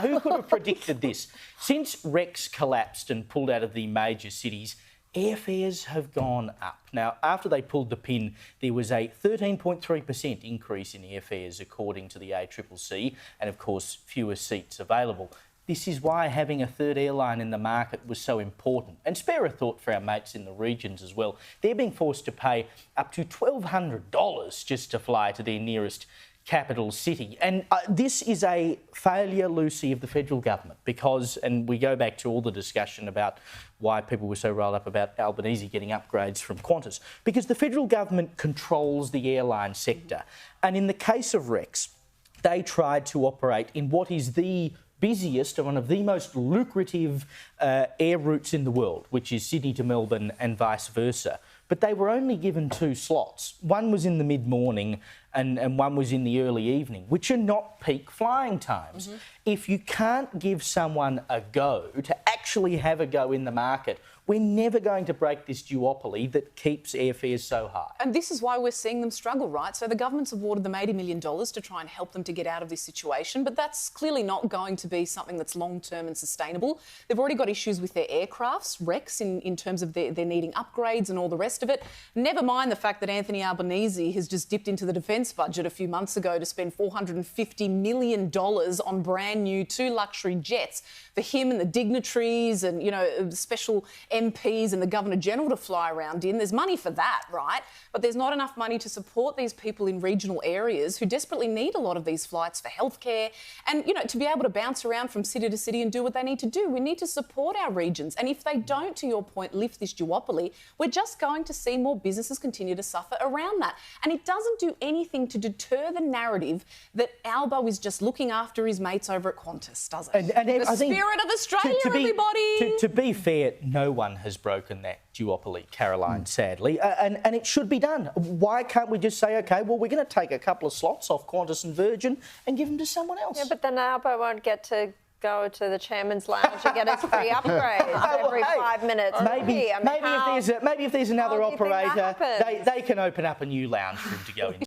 Who could have predicted this? Since Rex collapsed and pulled out of the major cities, airfares have gone up. Now, after they pulled the pin, there was a 13.3% increase in airfares, according to the ACCC, and of course, fewer seats available. This is why having a third airline in the market was so important. And spare a thought for our mates in the regions as well. They're being forced to pay up to $1,200 just to fly to their nearest capital city. And this is a failure, Lucy, of the federal government because, and we go back to all the discussion about why people were so rolled up about Albanese getting upgrades from Qantas, because the federal government controls the airline sector. And in the case of Rex, they tried to operate in what is the busiest and one of the most lucrative air routes in the world, which is Sydney to Melbourne and vice versa. But they were only given 2 slots. One was in the mid-morning and one was in the early evening, which are not peak flying times. If you can't give someone a go, to actually have a go in the market, we're never going to break this duopoly that keeps airfares so high. And this is why we're seeing them struggle, right? So the government's awarded them $80 million to try and help them to get out of this situation, but that's clearly not going to be something that's long-term and sustainable. They've already got issues with their aircrafts, Rex, in terms of their needing upgrades and all the rest of it. Never mind the fact that Anthony Albanese has just dipped into the defence budget a few months ago to spend $450 million on brand new 2 luxury jets for him and the dignitaries and, you know, special MPs and the Governor-General to fly around in. There's money for that, right? But there's not enough money to support these people in regional areas who desperately need a lot of these flights for healthcare and, you know, to be able to bounce around from city to city and do what they need to do. We need to support our regions. And if they don't, to your point, lift this duopoly, we're just going to see more businesses continue to suffer around that. And it doesn't do anything to deter the narrative that Albo is just looking after his mates over at Qantas, does it? And the spirit of Australia, everybody! To be fair, no one has broken that duopoly, Caroline, sadly, and it should be done. Why can't we just say, OK, well, we're going to take a couple of slots off Qantas and Virgin and give them to someone else? Yeah, but then Albo won't get to go to the chairman's lounge and get his free upgrades every 5 minutes. Maybe if there's another operator, they can open up a new lounge for him to go into.